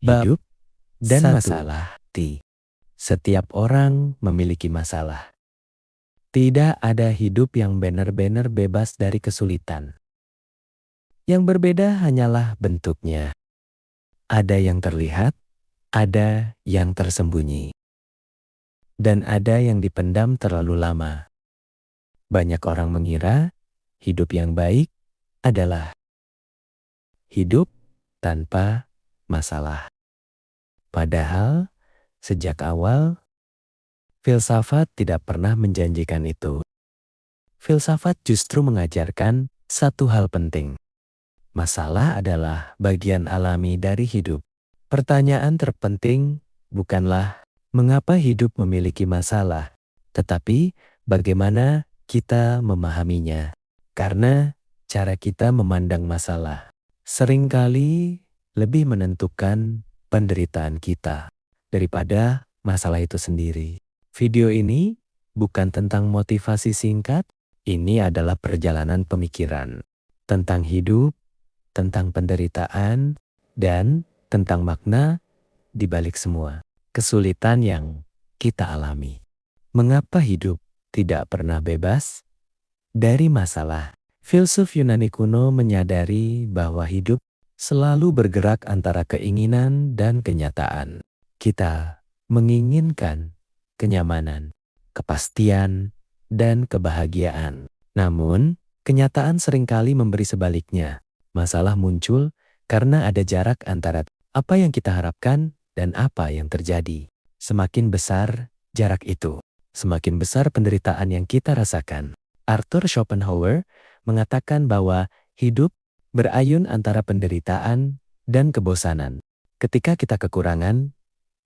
Bab Hidup dan 1. masalah. Setiap orang memiliki masalah. Tidak ada hidup yang benar-benar bebas dari kesulitan. Yang berbeda hanyalah bentuknya. Ada yang terlihat, ada yang tersembunyi. Dan ada yang dipendam terlalu lama. Banyak orang mengira hidup yang baik adalah hidup tanpa masalah. Padahal sejak awal, filsafat tidak pernah menjanjikan itu. Filsafat justru mengajarkan satu hal penting. Masalah adalah bagian alami dari hidup. Pertanyaan terpenting bukanlah mengapa hidup memiliki masalah, tetapi bagaimana kita memahaminya. Karena cara kita memandang masalah seringkali lebih menentukan penderitaan kita daripada masalah itu sendiri. Video ini bukan tentang motivasi singkat, ini adalah perjalanan pemikiran tentang hidup, tentang penderitaan, dan tentang makna di balik semua kesulitan yang kita alami. Mengapa hidup tidak pernah bebas dari masalah? Filsuf Yunani kuno menyadari bahwa hidup selalu bergerak antara keinginan dan kenyataan. Kita menginginkan kenyamanan, kepastian, dan kebahagiaan. Namun, kenyataan seringkali memberi sebaliknya. Masalah muncul karena ada jarak antara apa yang kita harapkan dan apa yang terjadi. Semakin besar jarak itu, semakin besar penderitaan yang kita rasakan. Arthur Schopenhauer mengatakan bahwa hidup berayun antara penderitaan dan kebosanan. Ketika kita kekurangan,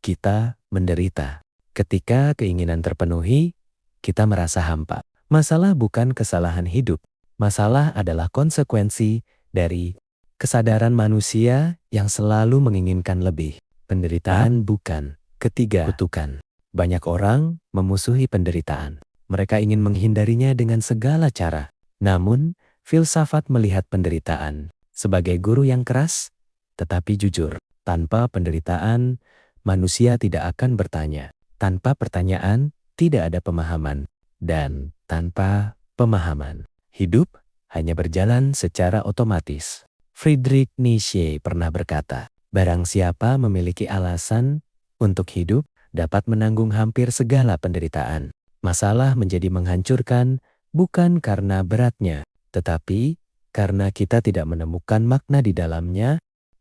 kita menderita. Ketika keinginan terpenuhi, kita merasa hampa. Masalah bukan kesalahan hidup. Masalah adalah konsekuensi dari kesadaran manusia yang selalu menginginkan lebih. Penderitaan bukan kutukan. Banyak orang memusuhi penderitaan. Mereka ingin menghindarinya dengan segala cara. Namun, filsafat melihat penderitaan sebagai guru yang keras, tetapi jujur. Tanpa penderitaan, manusia tidak akan bertanya. Tanpa pertanyaan, tidak ada pemahaman. Dan tanpa pemahaman, hidup hanya berjalan secara otomatis. Friedrich Nietzsche pernah berkata, barang siapa memiliki alasan untuk hidup dapat menanggung hampir segala penderitaan. Masalah menjadi menghancurkan bukan karena beratnya, tetapi karena kita tidak menemukan makna di dalamnya.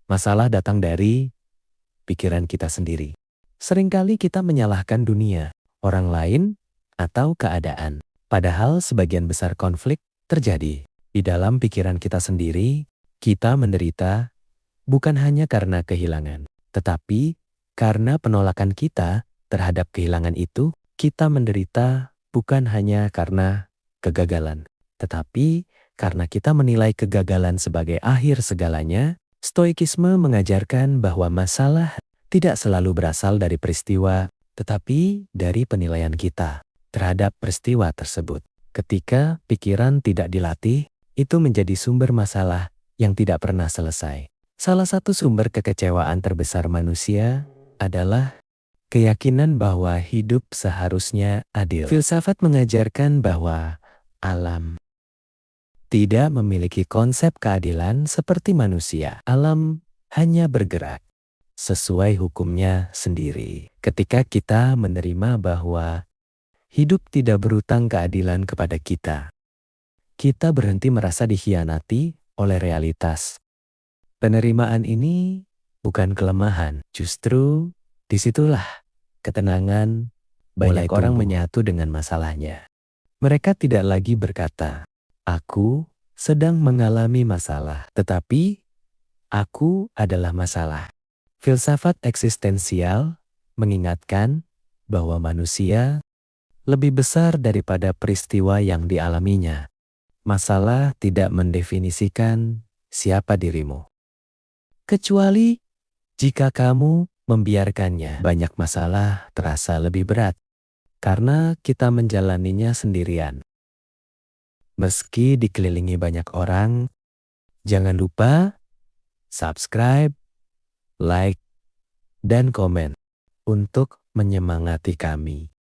Masalah datang dari pikiran kita sendiri. Seringkali kita menyalahkan dunia, orang lain, atau keadaan. Padahal sebagian besar konflik terjadi di dalam pikiran kita sendiri. Kita menderita bukan hanya karena kehilangan, tetapi karena penolakan kita terhadap kehilangan itu. Kita menderita bukan hanya karena kegagalan, tetapi karena kita menilai kegagalan sebagai akhir segalanya. Stoikisme mengajarkan bahwa masalah tidak selalu berasal dari peristiwa, tetapi dari penilaian kita terhadap peristiwa tersebut. Ketika pikiran tidak dilatih, itu menjadi sumber masalah yang tidak pernah selesai. Salah satu sumber kekecewaan terbesar manusia adalah keyakinan bahwa hidup seharusnya adil. Filsafat mengajarkan bahwa alam tidak memiliki konsep keadilan seperti manusia. Alam hanya bergerak sesuai hukumnya sendiri. Ketika kita menerima bahwa hidup tidak berutang keadilan kepada kita, kita berhenti merasa dikhianati oleh realitas. Penerimaan ini bukan kelemahan, justru disitulah ketenangan banyak orang menyatu dengan masalahnya. Mereka tidak lagi berkata, aku sedang mengalami masalah, tetapi aku adalah masalah. Filsafat eksistensial mengingatkan bahwa manusia lebih besar daripada peristiwa yang dialaminya. Masalah tidak mendefinisikan siapa dirimu, kecuali jika kamu membiarkannya. Banyak masalah terasa lebih berat karena kita menjalaninya sendirian. Meski dikelilingi banyak orang, jangan lupa subscribe, like, dan komen untuk menyemangati kami.